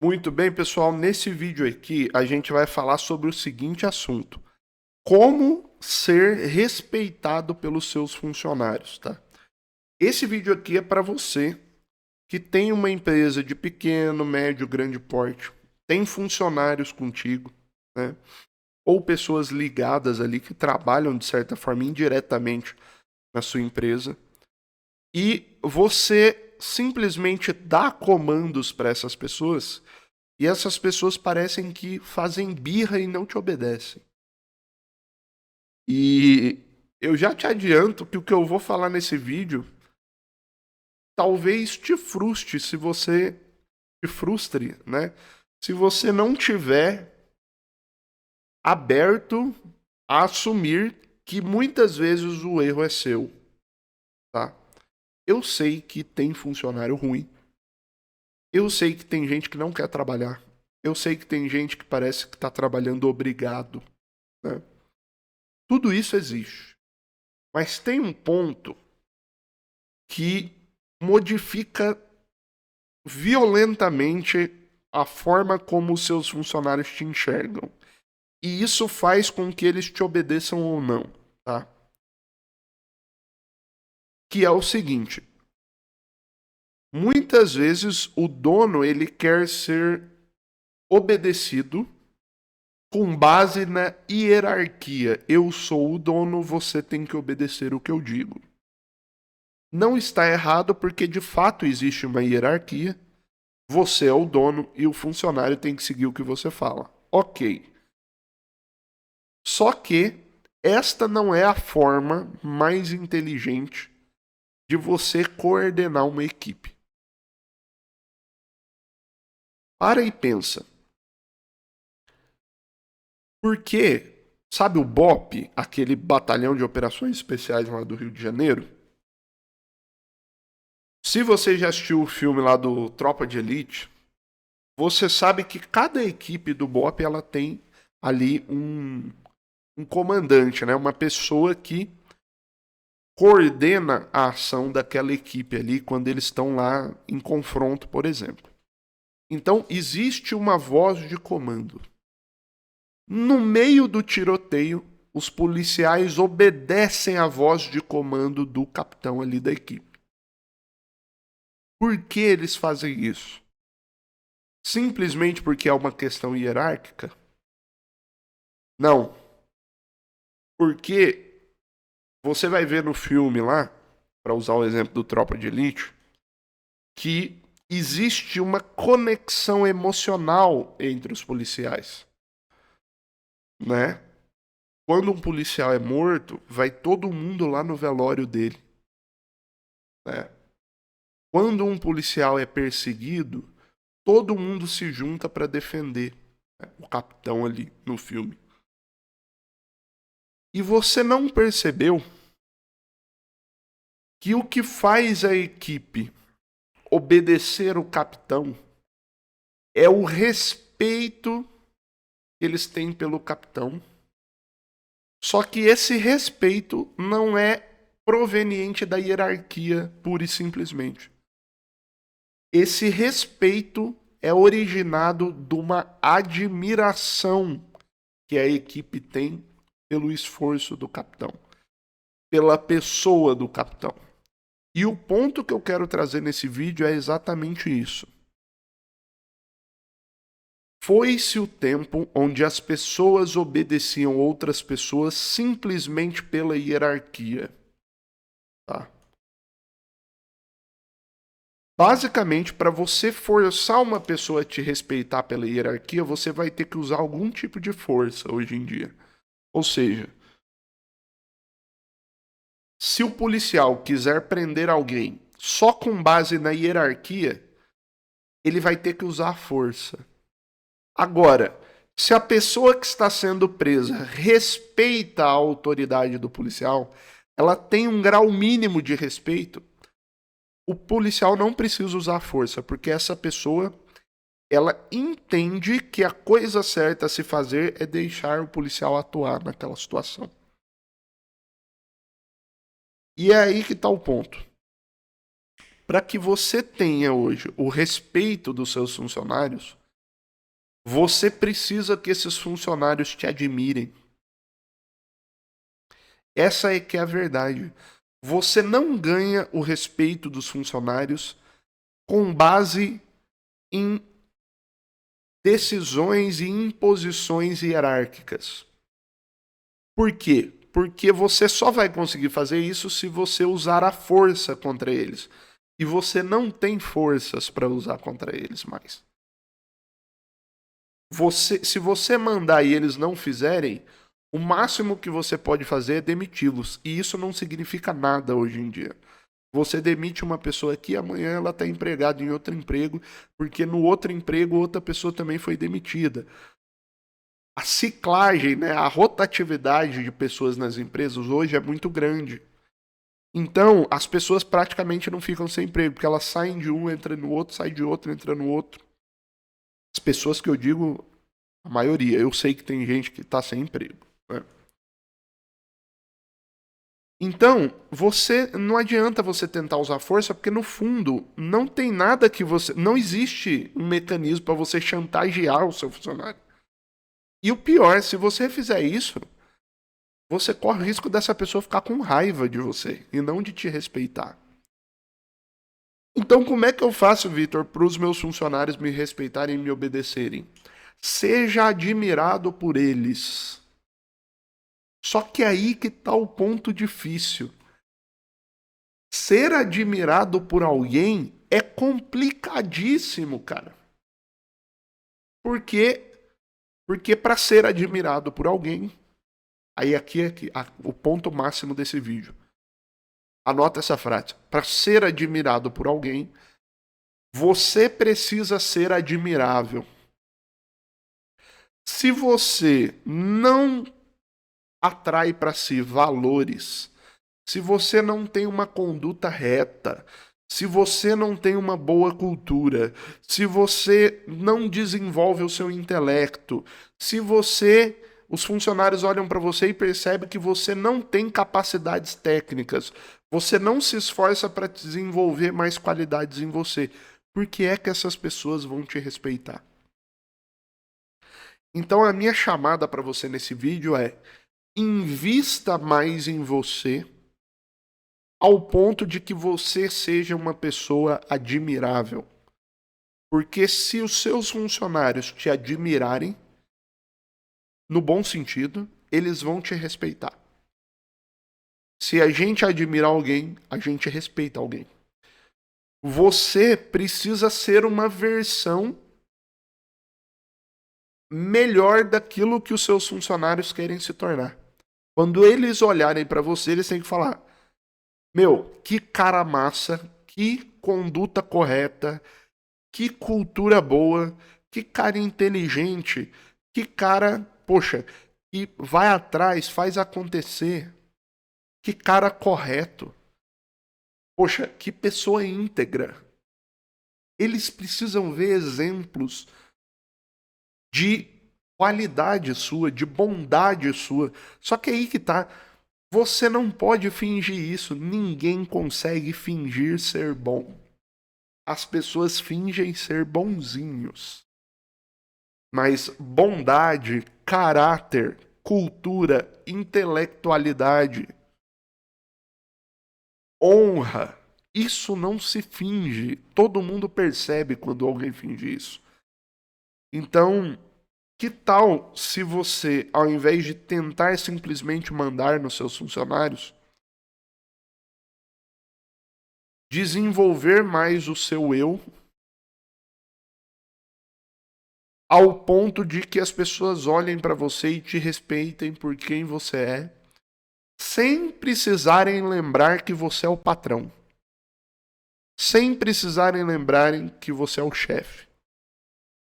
Muito bem, pessoal. Nesse vídeo aqui, a gente vai falar sobre o seguinte assunto: como ser respeitado pelos seus funcionários, tá? Esse vídeo aqui é para você que tem uma empresa de pequeno, médio, grande porte, tem funcionários contigo, né? Ou pessoas ligadas ali que trabalham de certa forma indiretamente na sua empresa, e você simplesmente dá comandos para essas pessoas. E essas pessoas parecem que fazem birra e não te obedecem. E eu já te adianto que o que eu vou falar nesse vídeo talvez te frustre se você te frustre, né? Se você não tiver aberto a assumir que muitas vezes o erro é seu, tá? Eu sei que tem funcionário ruim. Eu sei que tem gente que não quer trabalhar. Eu sei que tem gente que parece que está trabalhando obrigado, né? Tudo isso existe. Mas tem um ponto que modifica violentamente a forma como os seus funcionários te enxergam. E isso faz com que eles te obedeçam ou não, tá? Que é o seguinte: muitas vezes o dono ele quer ser obedecido com base na hierarquia. Eu sou o dono, você tem que obedecer o que eu digo. Não está errado porque de fato existe uma hierarquia. Você é o dono e o funcionário tem que seguir o que você fala. Ok. Só que esta não é a forma mais inteligente de você coordenar uma equipe. Para e pensa. Por que, sabe o BOP, aquele batalhão de operações especiais lá do Rio de Janeiro? Se você já assistiu o filme lá do Tropa de Elite, você sabe que cada equipe do BOP ela tem ali um comandante, né? Uma pessoa que coordena a ação daquela equipe ali quando eles estão lá em confronto, por exemplo. Então, existe uma voz de comando. No meio do tiroteio, os policiais obedecem à voz de comando do capitão ali da equipe. Por que eles fazem isso? Simplesmente porque é uma questão hierárquica? Não. Porque você vai ver no filme lá, para usar o exemplo do Tropa de Elite, que existe uma conexão emocional entre os policiais, né? Quando um policial é morto, vai todo mundo lá no velório dele, né? Quando um policial é perseguido, todo mundo se junta para defender, né, o capitão ali no filme. E você não percebeu que o que faz a equipe obedecer o capitão é o respeito que eles têm pelo capitão. Só que esse respeito não é proveniente da hierarquia pura e simplesmente. Esse respeito é originado de uma admiração que a equipe tem pelo esforço do capitão, pela pessoa do capitão. E o ponto que eu quero trazer nesse vídeo é exatamente isso. Foi-se o tempo onde as pessoas obedeciam outras pessoas simplesmente pela hierarquia. Tá? Basicamente, para você forçar uma pessoa a te respeitar pela hierarquia, você vai ter que usar algum tipo de força hoje em dia. Ou seja, se o policial quiser prender alguém só com base na hierarquia, ele vai ter que usar a força. Agora, se a pessoa que está sendo presa respeita a autoridade do policial, ela tem um grau mínimo de respeito, o policial não precisa usar força, porque essa pessoa ela entende que a coisa certa a se fazer é deixar o policial atuar naquela situação. E é aí que está o ponto. Para que você tenha hoje o respeito dos seus funcionários, Você precisa que esses funcionários te admirem. Essa é que é a verdade. Você não ganha o respeito dos funcionários com base em decisões e imposições hierárquicas. Por quê? Porque você só vai conseguir fazer isso se você usar a força contra eles. E você não tem forças para usar contra eles mais. Se você mandar e eles não fizerem, o máximo que você pode fazer é demiti-los. E isso não significa nada hoje em dia. Você demite uma pessoa aqui, amanhã ela está empregada em outro emprego, porque no outro emprego outra pessoa também foi demitida. A ciclagem, né, a rotatividade de pessoas nas empresas hoje é muito grande. Então, as pessoas praticamente não ficam sem emprego, porque elas saem de um, entram no outro, saem de outro, entram no outro. As pessoas que eu digo, a maioria, eu sei que tem gente que está sem emprego. Né? Então, não adianta você tentar usar força, porque no fundo não tem nada que você, não existe um mecanismo para você chantagear o seu funcionário. E o pior, se você fizer isso, você corre o risco dessa pessoa ficar com raiva de você e não de te respeitar. Então, como é que eu faço, Vitor, para os meus funcionários me respeitarem e me obedecerem? Seja admirado por eles. Só que aí que está o ponto difícil. Ser admirado por alguém é complicadíssimo, cara. Por quê? Porque para ser admirado por alguém, aí aqui é o ponto máximo desse vídeo. Anota essa frase. Para ser admirado por alguém, você precisa ser admirável. Se você não atrai para si valores, se você não tem uma conduta reta, se você não tem uma boa cultura, se você não desenvolve o seu intelecto, se os funcionários olham para você e percebem que você não tem capacidades técnicas, você não se esforça para desenvolver mais qualidades em você, por que é que essas pessoas vão te respeitar? Então a minha chamada para você nesse vídeo é: invista mais em você, ao ponto de que você seja uma pessoa admirável. Porque se os seus funcionários te admirarem, no bom sentido, eles vão te respeitar. Se a gente admirar alguém, a gente respeita alguém. Você precisa ser uma versão melhor daquilo que os seus funcionários querem se tornar. Quando eles olharem para você, eles têm que falar: meu, que cara massa, que conduta correta, que cultura boa, que cara inteligente, que cara, poxa, que vai atrás, faz acontecer, que cara correto. Poxa, que pessoa íntegra. Eles precisam ver exemplos de qualidade sua, de bondade sua. Só que aí que tá. Você não pode fingir isso. Ninguém consegue fingir ser bom. As pessoas fingem ser bonzinhos. Mas bondade, caráter, cultura, intelectualidade, honra, isso não se finge. Todo mundo percebe quando alguém finge isso. Então, que tal se você, ao invés de tentar simplesmente mandar nos seus funcionários, desenvolver mais o seu eu, ao ponto de que as pessoas olhem para você e te respeitem por quem você é, sem precisarem lembrar que você é o patrão, sem precisarem lembrarem que você é o chefe.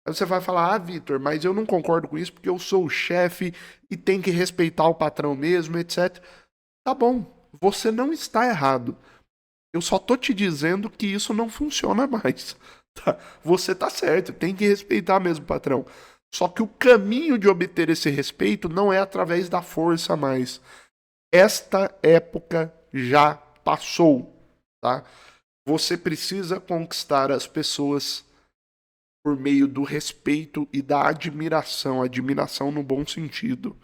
Aí você vai falar: ah, Vitor, mas eu não concordo com isso porque eu sou o chefe e tem que respeitar o patrão mesmo, etc. Tá bom, você não está errado. Eu só tô te dizendo que isso não funciona mais. Tá? Você tá certo, tem que respeitar mesmo o patrão. Só que o caminho de obter esse respeito não é através da força mais. Esta época já passou, tá? Você precisa conquistar as pessoas por meio do respeito e da admiração, admiração no bom sentido,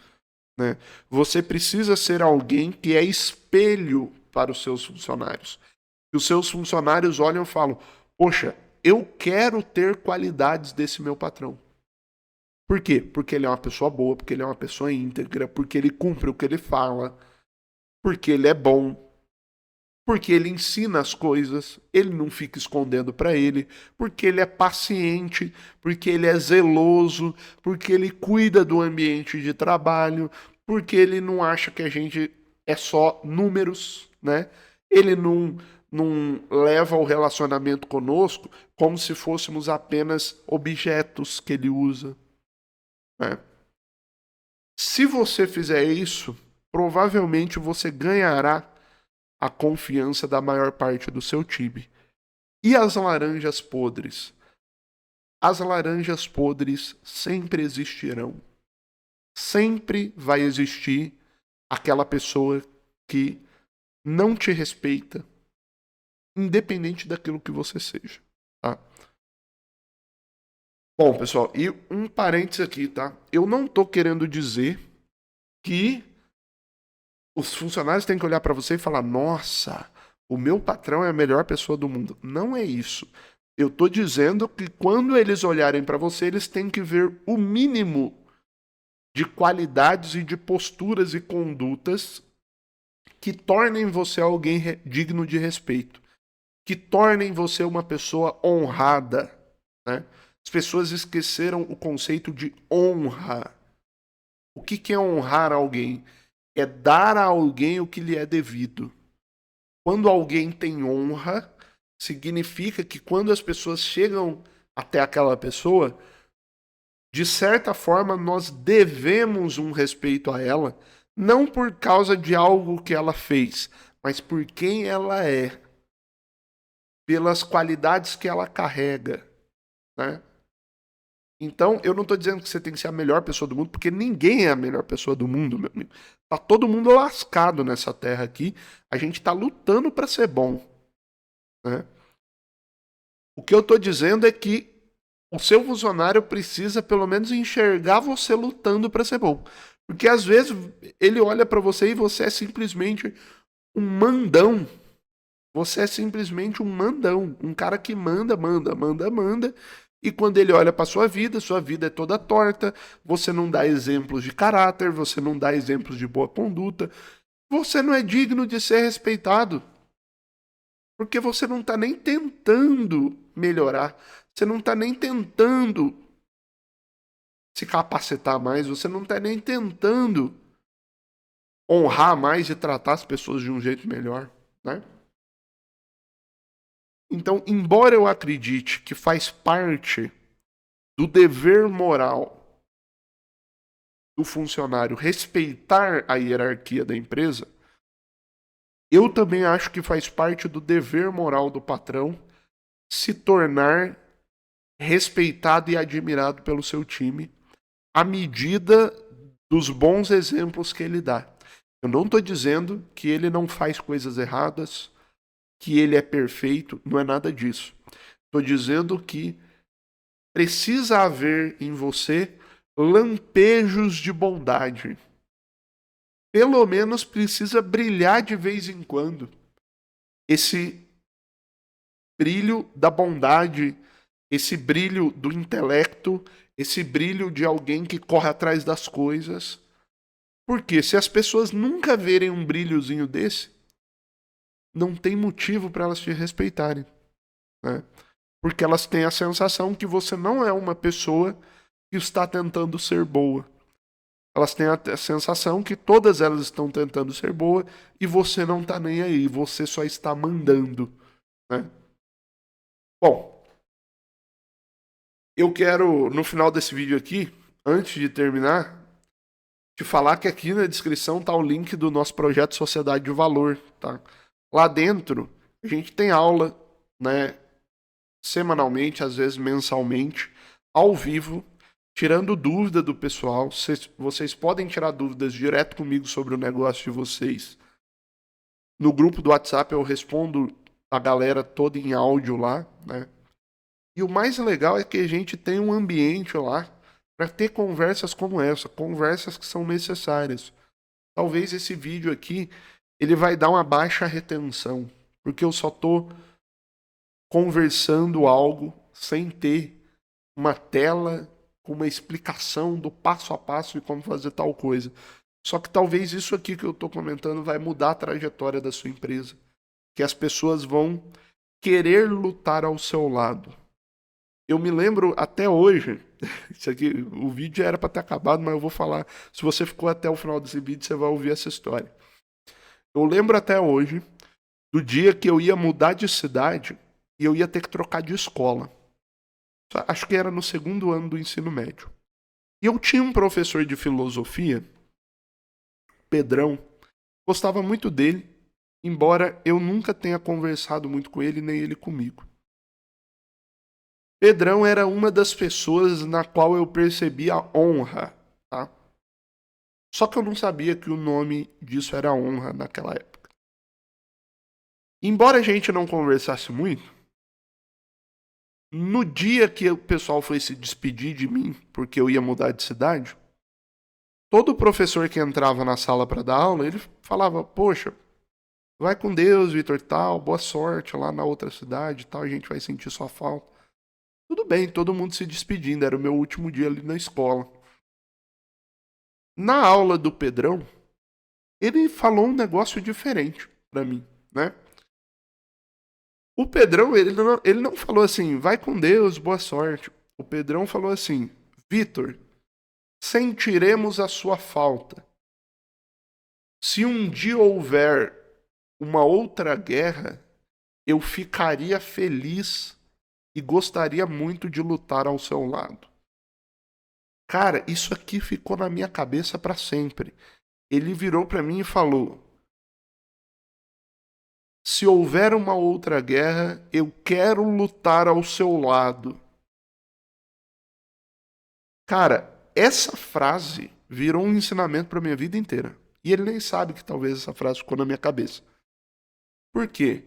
né? Você precisa ser alguém que é espelho para os seus funcionários. E os seus funcionários olham e falam: poxa, eu quero ter qualidades desse meu patrão. Por quê? Porque ele é uma pessoa boa, porque ele é uma pessoa íntegra, porque ele cumpre o que ele fala, porque ele é bom, porque ele ensina as coisas, ele não fica escondendo para ele, porque ele é paciente, porque ele é zeloso, porque ele cuida do ambiente de trabalho, porque ele não acha que a gente é só números, né? Ele não leva o relacionamento conosco como se fôssemos apenas objetos que ele usa, né? Se você fizer isso, provavelmente você ganhará a confiança da maior parte do seu time. E as laranjas podres? As laranjas podres sempre existirão. Sempre vai existir aquela pessoa que não te respeita, independente daquilo que você seja, tá? Bom, pessoal, e um parênteses aqui, tá? Eu não tô querendo dizer que os funcionários têm que olhar para você e falar: nossa, o meu patrão é a melhor pessoa do mundo. Não é isso. Eu tô dizendo que quando eles olharem para você, eles têm que ver o mínimo de qualidades e de posturas e condutas que tornem você alguém digno de respeito, que tornem você uma pessoa honrada, né? As pessoas esqueceram o conceito de honra. O que é honrar alguém? É dar a alguém o que lhe é devido. Quando alguém tem honra, significa que quando as pessoas chegam até aquela pessoa, de certa forma nós devemos um respeito a ela, não por causa de algo que ela fez, mas por quem ela é, pelas qualidades que ela carrega, né? Então, eu não estou dizendo que você tem que ser a melhor pessoa do mundo, porque ninguém é a melhor pessoa do mundo, meu amigo. Tá todo mundo lascado nessa terra aqui. A gente tá lutando para ser bom, né? O que eu estou dizendo é que o seu funcionário precisa pelo menos enxergar você lutando para ser bom. Porque às vezes ele olha para você e você é simplesmente um mandão. Você é simplesmente um mandão, um cara que manda, manda, manda, manda. E quando ele olha para sua vida é toda torta, você não dá exemplos de caráter, você não dá exemplos de boa conduta, você não é digno de ser respeitado. Porque você não está nem tentando melhorar, você não está nem tentando se capacitar mais, você não está nem tentando honrar mais e tratar as pessoas de um jeito melhor, né? Então, embora eu acredite que faz parte do dever moral do funcionário respeitar a hierarquia da empresa, eu também acho que faz parte do dever moral do patrão se tornar respeitado e admirado pelo seu time à medida dos bons exemplos que ele dá. Eu não estou dizendo que ele não faz coisas erradas, que ele é perfeito, não é nada disso. Estou dizendo que precisa haver em você lampejos de bondade. Pelo menos precisa brilhar de vez em quando. Esse brilho da bondade, esse brilho do intelecto, esse brilho de alguém que corre atrás das coisas. Porque se as pessoas nunca verem um brilhozinho desse, não tem motivo para elas te respeitarem, né? Porque elas têm a sensação que você não é uma pessoa que está tentando ser boa. Elas têm a sensação que todas elas estão tentando ser boa e você não está nem aí, você só está mandando, né? Bom, eu quero, no final desse vídeo aqui, antes de terminar, te falar que aqui na descrição tá o link do nosso projeto Sociedade de Valor, tá? Lá dentro, a gente tem aula, né, semanalmente, às vezes mensalmente, ao vivo, tirando dúvida do pessoal. Vocês podem tirar dúvidas direto comigo sobre o negócio de vocês. No grupo do WhatsApp eu respondo a galera toda em áudio lá, né? E o mais legal é que a gente tem um ambiente lá para ter conversas como essa, conversas que são necessárias. Talvez esse vídeo aqui ele vai dar uma baixa retenção, porque eu só tô conversando algo sem ter uma tela com uma explicação do passo a passo de como fazer tal coisa. Só que talvez isso aqui que eu estou comentando vai mudar a trajetória da sua empresa. Que as pessoas vão querer lutar ao seu lado. Eu me lembro até hoje, isso aqui, o vídeo já era para ter acabado, mas eu vou falar. Se você ficou até o final desse vídeo, você vai ouvir essa história. Eu lembro até hoje do dia que eu ia mudar de cidade e eu ia ter que trocar de escola. Acho que era no segundo ano do ensino médio. E eu tinha um professor de filosofia, Pedrão, gostava muito dele, embora eu nunca tenha conversado muito com ele, nem ele comigo. Pedrão era uma das pessoas na qual eu percebi a honra, tá? Só que eu não sabia que o nome disso era honra naquela época. Embora a gente não conversasse muito, no dia que o pessoal foi se despedir de mim, porque eu ia mudar de cidade, todo professor que entrava na sala para dar aula, ele falava, poxa, vai com Deus, Vitor, tal, boa sorte lá na outra cidade, tal, a gente vai sentir sua falta. Tudo bem, todo mundo se despedindo, era o meu último dia ali na escola. Na aula do Pedrão, ele falou um negócio diferente para mim, né? O Pedrão, ele não falou assim, vai com Deus, boa sorte. O Pedrão falou assim, Vitor, sentiremos a sua falta. Se um dia houver uma outra guerra, eu ficaria feliz e gostaria muito de lutar ao seu lado. Cara, isso aqui ficou na minha cabeça para sempre. Ele virou para mim e falou: se houver uma outra guerra, eu quero lutar ao seu lado. Cara, essa frase virou um ensinamento para minha vida inteira. E ele nem sabe que talvez essa frase ficou na minha cabeça. Por quê?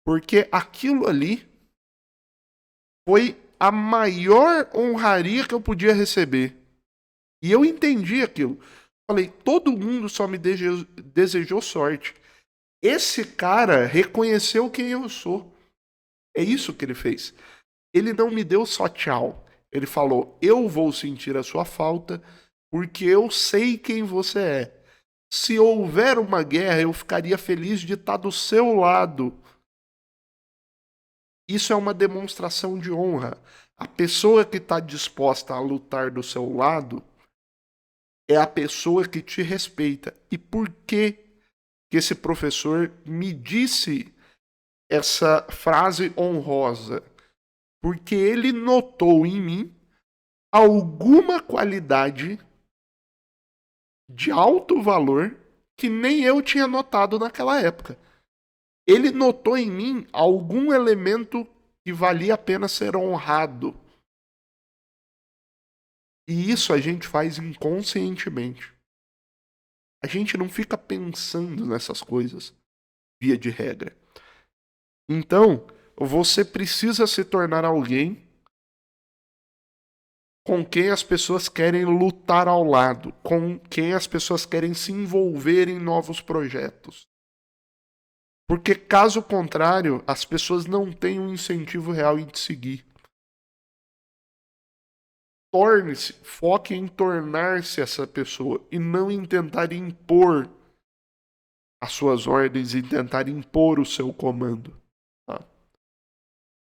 Porque aquilo ali foi a maior honraria que eu podia receber. E eu entendi aquilo. Falei, todo mundo só me desejou sorte. Esse cara reconheceu quem eu sou. É isso que ele fez. Ele não me deu só tchau. Ele falou, eu vou sentir a sua falta porque eu sei quem você é. Se houver uma guerra, eu ficaria feliz de estar do seu lado. Isso é uma demonstração de honra. A pessoa que está disposta a lutar do seu lado é a pessoa que te respeita. E por que esse professor me disse essa frase honrosa? Porque ele notou em mim alguma qualidade de alto valor que nem eu tinha notado naquela época. Ele notou em mim algum elemento que valia a pena ser honrado. E isso a gente faz inconscientemente. A gente não fica pensando nessas coisas, via de regra. Então, você precisa se tornar alguém com quem as pessoas querem lutar ao lado, com quem as pessoas querem se envolver em novos projetos. Porque, caso contrário, as pessoas não têm um incentivo real em te seguir. Torne-se, foque em tornar-se essa pessoa e não em tentar impor as suas ordens e tentar impor o seu comando. Tá?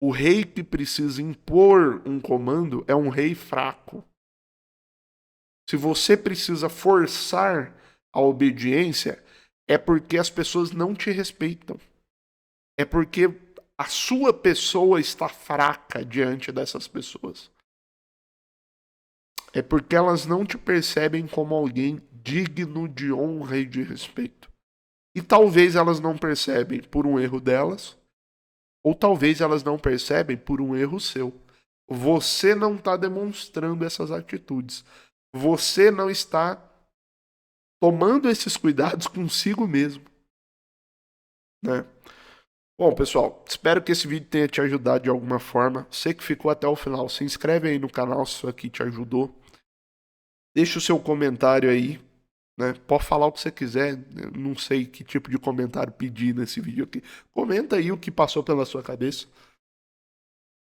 O rei que precisa impor um comando é um rei fraco. Se você precisa forçar a obediência, é porque as pessoas não te respeitam. É porque a sua pessoa está fraca diante dessas pessoas. É porque elas não te percebem como alguém digno de honra e de respeito. E talvez elas não percebem por um erro delas, ou talvez elas não percebem por um erro seu. Você não está demonstrando essas atitudes. Você não está tomando esses cuidados consigo mesmo. Né? Bom, pessoal, espero que esse vídeo tenha te ajudado de alguma forma. Você que ficou até o final, se inscreve aí no canal se isso aqui te ajudou. Deixa o seu comentário aí, né? Pode falar o que você quiser. Eu não sei que tipo de comentário pedir nesse vídeo aqui. Comenta aí o que passou pela sua cabeça.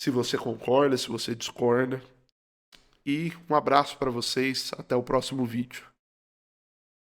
Se você concorda, se você discorda. E um abraço para vocês. Até o próximo vídeo.